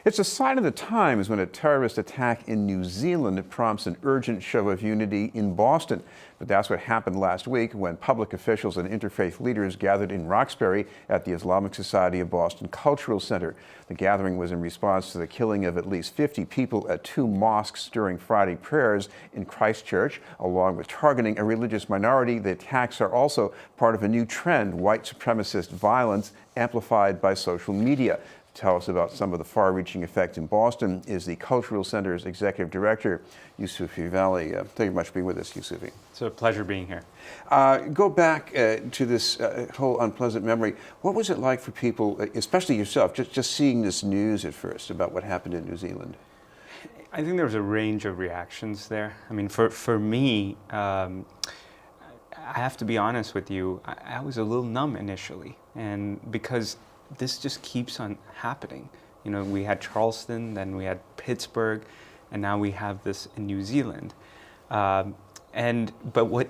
It's a sign of the times when a terrorist attack in New Zealand prompts an urgent show of unity in Boston. But that's what happened last week when public officials and interfaith leaders gathered in Roxbury at the Islamic Society of Boston Cultural Center. The gathering was in response to the killing of at least 50 people at two mosques during Friday prayers in Christchurch. Along with targeting a religious minority, the attacks are also part of a new trend, white supremacist violence amplified by social media. Tell us about some of the far-reaching effects in Boston is the Cultural Center's Executive Director, Yusufi Vali. Thank you very much for being with us, Yusufi. It's a pleasure being here. Go back to this whole unpleasant memory. What was it like for people, especially yourself, just seeing this news at first about what happened in New Zealand? I think there was a range of reactions there. I mean, for me, I have to be honest with you, I was a little numb initially, and because this just keeps on happening. You know, we had Charleston, then we had Pittsburgh, and now we have this in New Zealand. But what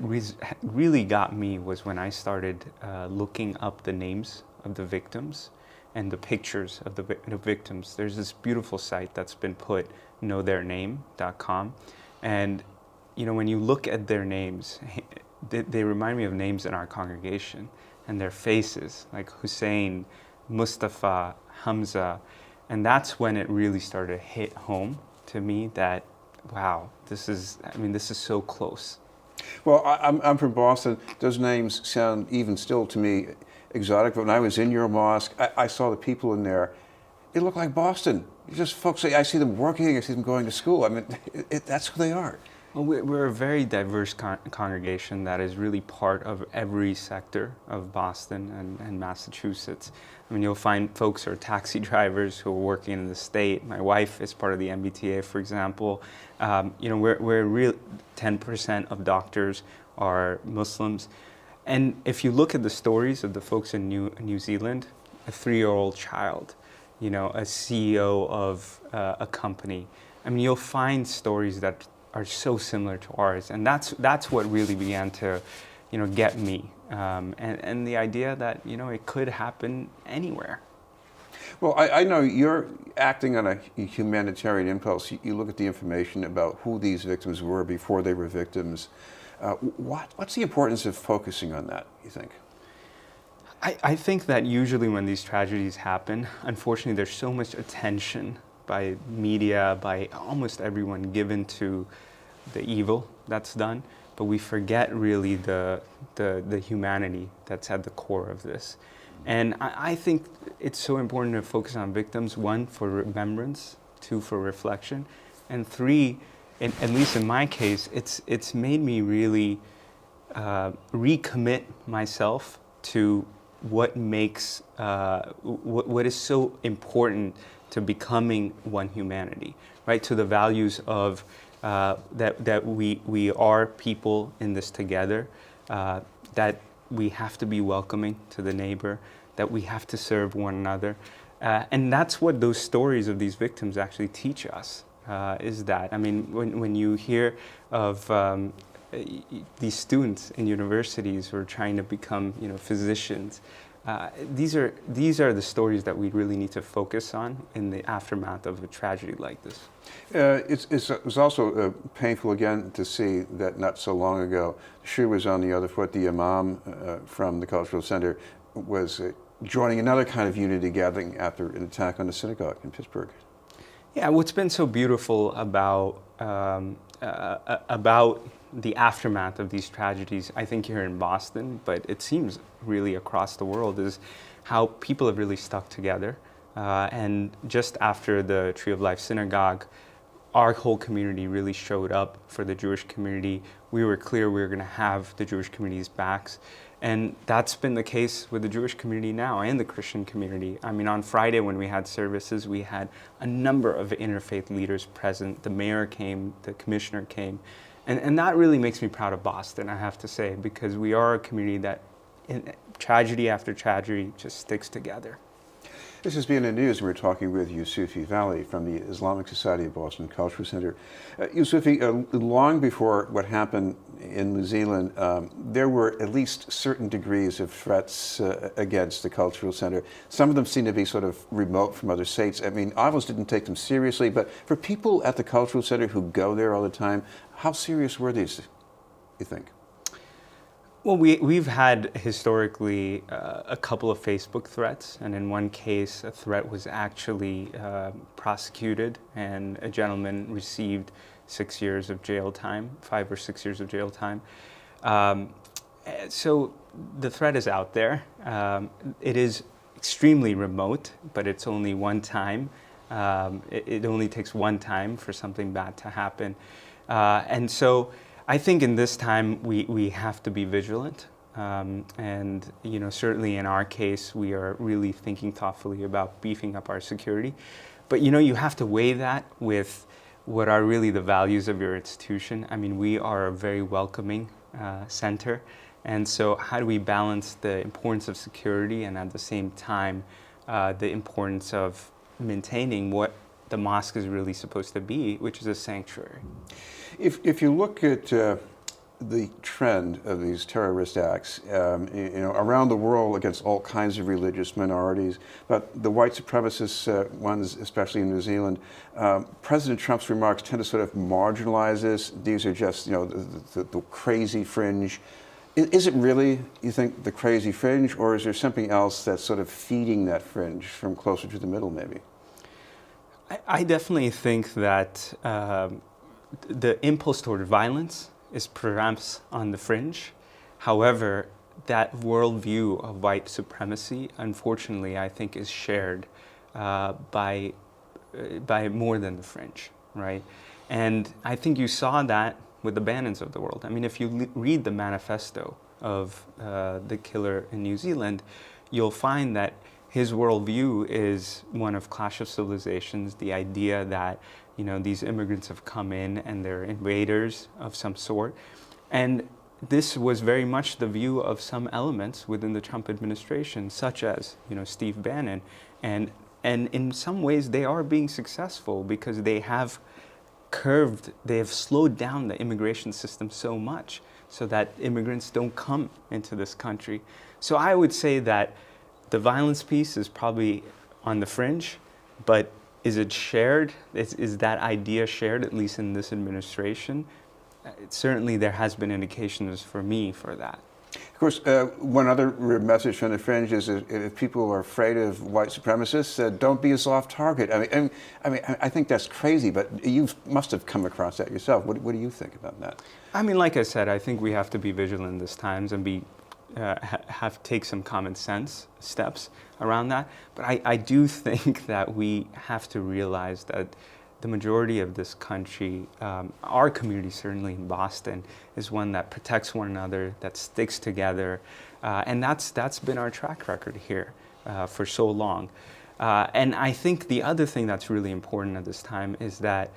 really got me was when I started looking up the names of the victims and the pictures of the victims. There's this beautiful site that's been put, knowtheirname.com, and you know, when you look at their names, they remind me of names in our congregation and their faces, like Hussein, Mustafa, Hamza, and that's when it really started to hit home to me that, wow, this is so close. Well, I'm from Boston. Those names sound even still to me exotic. But when I was in your mosque, I saw the people in there. It looked like Boston. Just folks, I see them working, I see them going to school. I mean, that's who they are. Well, we're a very diverse congregation that is really part of every sector of Boston and Massachusetts. I mean, you'll find folks who are taxi drivers who are working in the state. My wife is part of the MBTA, for example. You know, we're real 10% of doctors are Muslims. And if you look at the stories of the folks in New Zealand, a 3-year-old child, you know, a CEO of a company, I mean, you'll find stories that are so similar to ours, and that's what really began to, you know, get me, and the idea that, you know, it could happen anywhere. Well, I know you're acting on a humanitarian impulse. You look at the information about who these victims were before they were victims. What's the importance of focusing on that, you think? I think that usually when these tragedies happen, unfortunately, there's so much attention by media, by almost everyone, given to the evil that's done, but we forget really the humanity that's at the core of this. And I think it's so important to focus on victims, 1, for remembrance, 2, for reflection, and 3, at least in my case, it's made me really recommit myself to what makes, what is so important to becoming one humanity, right? To the values of that we are people in this together, that we have to be welcoming to the neighbor, that we have to serve one another. And that's what those stories of these victims actually teach us, is that, I mean, when you hear of these students in universities who are trying to become, you know, physicians, these are the stories that we really need to focus on in the aftermath of a tragedy like this. It was also painful again to see that not so long ago, the shoe was on the other foot. The imam from the Cultural Center was joining another kind of unity gathering after an attack on the synagogue in Pittsburgh. Yeah, what's been so beautiful about the aftermath of these tragedies, I think here in Boston, but it seems really across the world, is how people have really stuck together. And just after the Tree of Life Synagogue, our whole community really showed up for the Jewish community. We were clear we were going to have the Jewish community's backs. And that's been the case with the Jewish community now and the Christian community. I mean, on Friday when we had services, we had a number of interfaith leaders present. The mayor came, the commissioner came. And that really makes me proud of Boston, I have to say, because we are a community that, in tragedy after tragedy, just sticks together. This is BNN News, and we're talking with Yusufi Vali from the Islamic Society of Boston Cultural Center. Yusufi, long before what happened in New Zealand, there were at least certain degrees of threats against the Cultural Center. Some of them seem to be sort of remote from other states. I mean, I almost didn't take them seriously, but for people at the Cultural Center who go there all the time, how serious were these, you think? Well, we've had historically a couple of Facebook threats, and in one case, a threat was actually prosecuted, and a gentleman received 6 years of jail time, 5 or 6 years of jail time. So the threat is out there. It is extremely remote, but it's only one time. It only takes one time for something bad to happen. And so I think in this time we have to be vigilant, and certainly in our case we are really thinking thoughtfully about beefing up our security. But you have to weigh that with what are really the values of your institution. I mean, we are a very welcoming center, and so how do we balance the importance of security and at the same time the importance of maintaining what the mosque is really supposed to be, which is a sanctuary. If you look at the trend of these terrorist acts, around the world against all kinds of religious minorities, but the white supremacist ones, especially in New Zealand, President Trump's remarks tend to sort of marginalize this. These are just, the crazy fringe. Is it really, you think, the crazy fringe, or is there something else that's sort of feeding that fringe from closer to the middle, maybe? I definitely think that the impulse toward violence is perhaps on the fringe. However, that worldview of white supremacy, unfortunately, I think is shared by more than the fringe, right? And I think you saw that with the Bannons of the world. I mean, if you read the manifesto of the killer in New Zealand, you'll find that his worldview is one of clash of civilizations, the idea that these immigrants have come in and they're invaders of some sort. And this was very much the view of some elements within the Trump administration, such as Steve Bannon. And in some ways they are being successful because they have slowed down the immigration system so much so that immigrants don't come into this country. So I would say that the violence piece is probably on the fringe, but is it shared? Is that idea shared, at least in this administration? Certainly there has been indications for me for that. Of course, one other message from the fringe is if people are afraid of white supremacists, don't be a soft target. I think that's crazy, but you must have come across that yourself. What do you think about that? I mean, like I said, I think we have to be vigilant in these times and take some common sense steps around that. But I do think that we have to realize that the majority of this country, our community certainly in Boston, is one that protects one another, that sticks together, and that's been our track record here for so long. And I think the other thing that's really important at this time is that,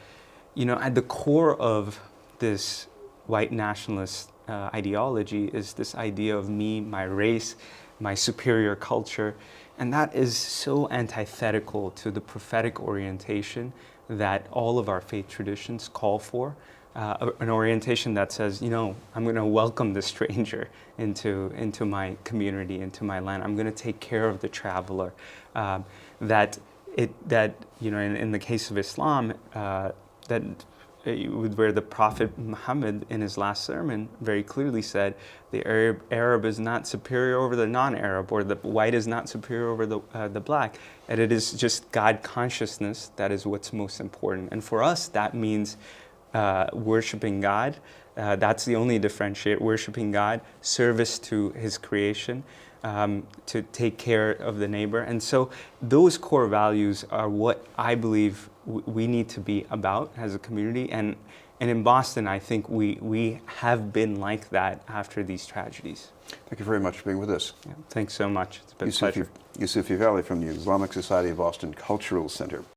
at the core of this white nationalist ideology is this idea of me, my race, my superior culture, and that is so antithetical to the prophetic orientation that all of our faith traditions call for, an orientation that says, I'm going to welcome the stranger into my community, into my land. I'm going to take care of the traveler. In the case of Islam, where the Prophet Muhammad in his last sermon very clearly said the Arab is not superior over the non-Arab, or the white is not superior over the black, and it is just God consciousness that is what's most important. And for us, that means worshiping God. That's the only differentiate, worshiping God, service to His creation, to take care of the neighbor. And so those core values are what I believe we need to be about as a community. And in Boston, I think we have been like that after these tragedies. Thank you very much for being with us. Yeah, thanks so much. It's been a pleasure. Yusufi Vali from the Islamic Society of Boston Cultural Center.